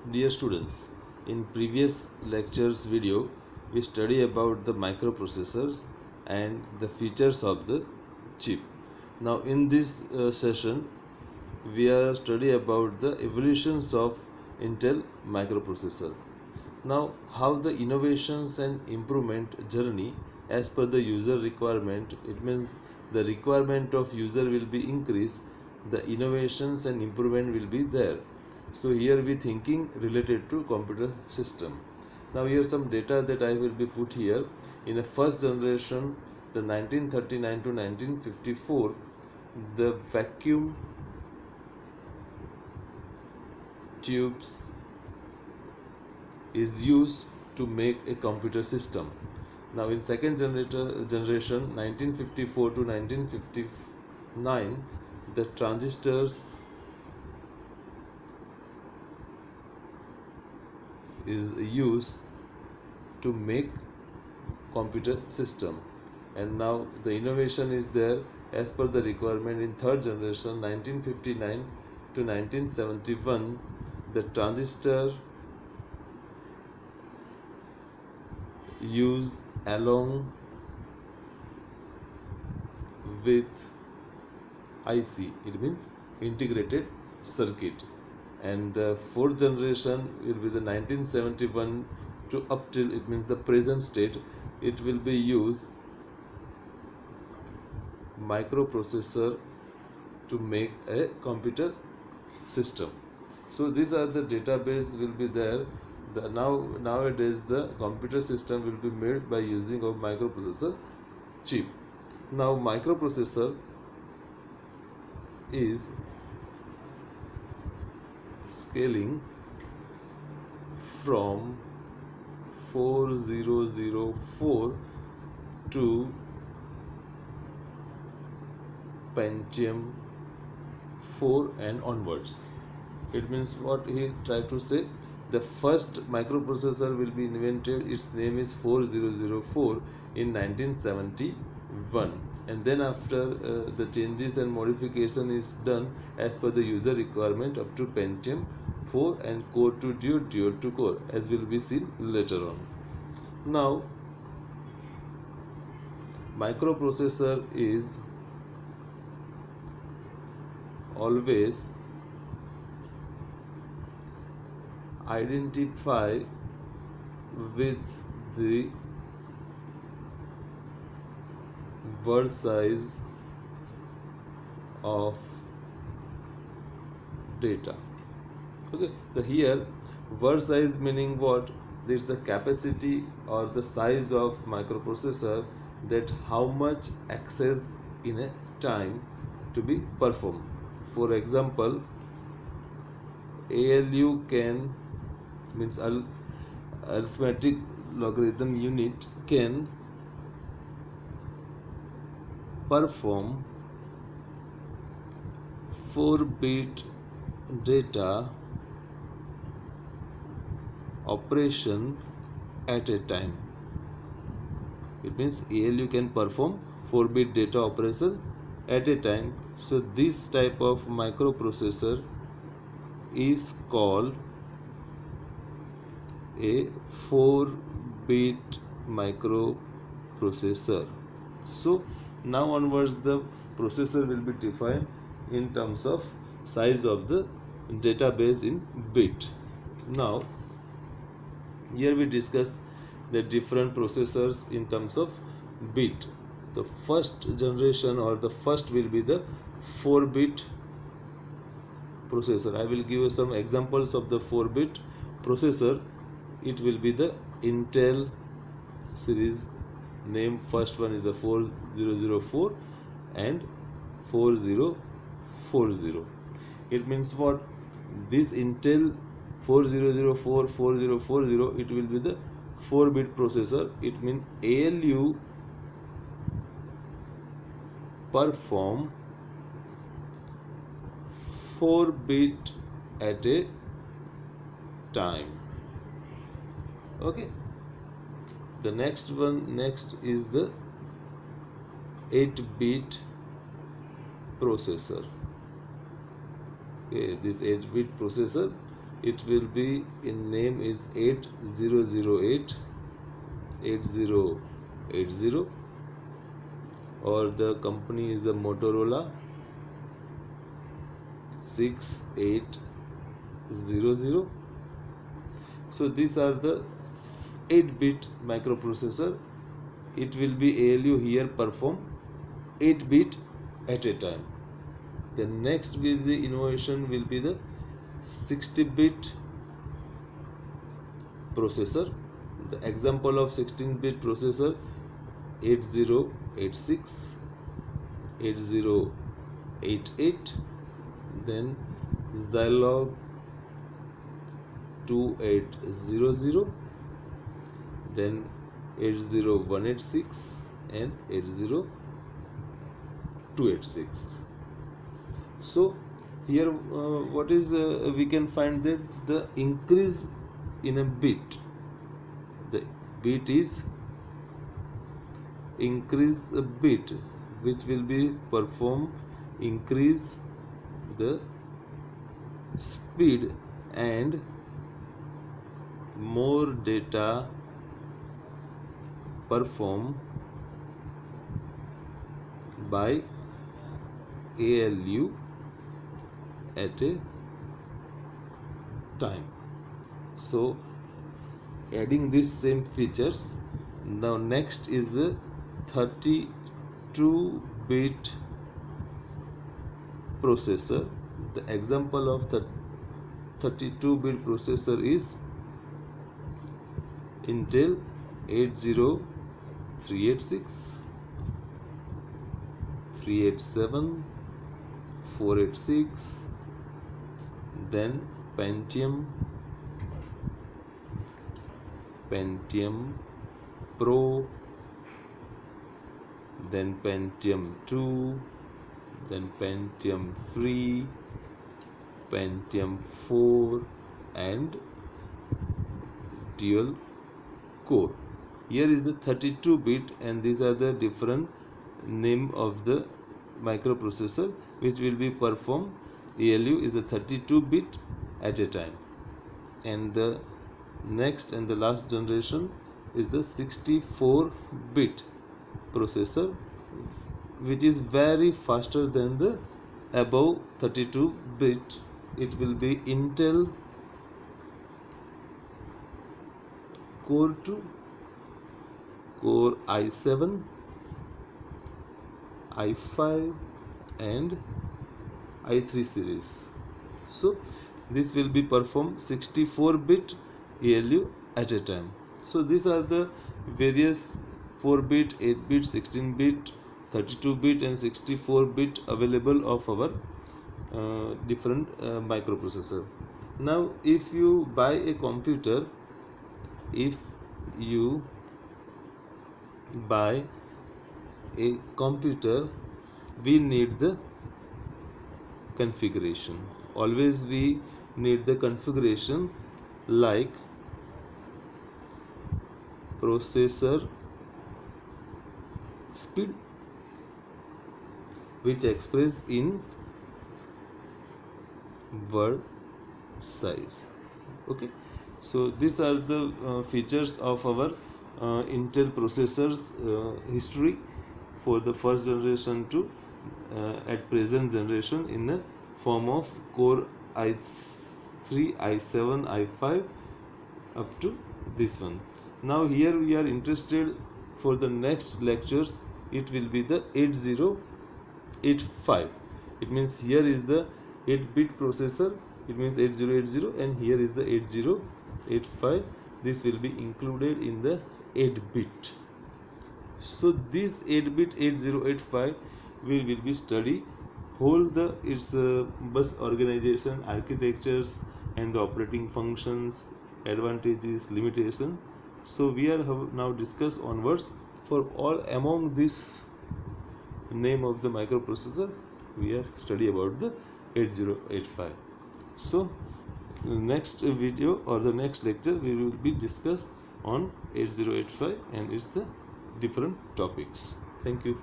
Dear students, in previous lectures video we study about the microprocessors and the features of the chip. Now in this session we are study about the evolutions of Intel microprocessor. Now how the innovations and improvement journey as per the user requirement, it means the requirement of user will be increased, the innovations and improvement will be there. So here we thinking related to computer system. Now here some data that I will be put here. In the first generation, the 1939 to 1954, the vacuum tubes is used to make a computer system. Now in second generation 1954 to 1959, the transistors is used to make computer system, and now the innovation is there as per the requirement. In third generation 1959 to 1971, the transistor used along with IC, it means integrated circuit. And the fourth generation will be the 1971 to up till, it means the present state, it will be used microprocessor to make a computer system. So these are the database will be there. Nowadays the computer system will be made by using of microprocessor chip. Now microprocessor is scaling from 4004 to Pentium 4 and onwards. It means what he tried to say, the first microprocessor will be invented, its name is 4004 in 1971, and then after the changes and modification is done as per the user requirement up to Pentium 4 and core to dual to core, as will be seen later on. Now microprocessor is always identify with the word size of data. Okay, so here word size meaning what? There is the capacity or the size of microprocessor, that how much access in a time to be performed. For example, ALU can, means arithmetic logarithm unit, can perform 4-bit data operation at a time. It means ALU can perform 4-bit data operation at a time. So this type of microprocessor is called a 4-bit microprocessor. So now onwards the processor will be defined in terms of size of the database in bit. Now here we discuss the different processors in terms of bit. The first generation or the first will be the 4-bit processor. I will give you some examples of the 4-bit processor. It will be the Intel series name. First one is the 4004 and 4040. It means what? This Intel 4004 4040, it will be the 4-bit processor. It means ALU perform 4-bit at a time. Okay, the next is the 8-bit processor. Okay, this 8-bit processor it will be in name is 8008 8080, or the company is the Motorola 6800. So these are the 8-bit microprocessor. It will be ALU here perform 8-bit at a time. The next with the innovation will be the 60-bit processor. The example of 16-bit processor 8086, 8088, then Zilog 2800, then 80186 and 80286. So here what is we can find that the increase in a bit, the bit is increase the bit, which will be perform increase the speed and more data perform by ALU at a time. So adding these same features, now next is the 32-bit processor. The example of the 32-bit processor is Intel 80386, 387, 486, then Pentium Pro, then Pentium 2, then Pentium 3, Pentium 4 and dual core. Here is the 32-bit, and these are the different name of the microprocessor which will be perform. ALU is a 32-bit at a time, and the next and the last generation is the 64-bit processor, which is very faster than the above 32-bit. It will be Intel Core 2, Core i7, i5 and i3 series. So this will be perform 64-bit ALU at a time. So these are the various 4-bit, 8-bit, 16-bit, 32-bit and 64-bit available of our different microprocessor. Now if you buy a computer, we need the configuration. Always we need the configuration like processor speed, which express in word size. Okay, so these are the features of our Intel processors history for the first generation to at present generation in the form of Core i3, i7, i5 up to this one. Now here we are interested for the next lectures. It will be the 8085. It means here is the 8-bit processor, it means 8080, and here is the 8085. This will be included in the 8-bit. So this 8-bit 8085 we will be study whole the its bus organization, architectures and the operating functions, advantages, limitation. So we are now discuss onwards for all among this name of the microprocessor. We are study about the 8085. So next video or the next lecture we will be discuss on 8085 and its the different topics. Thank you.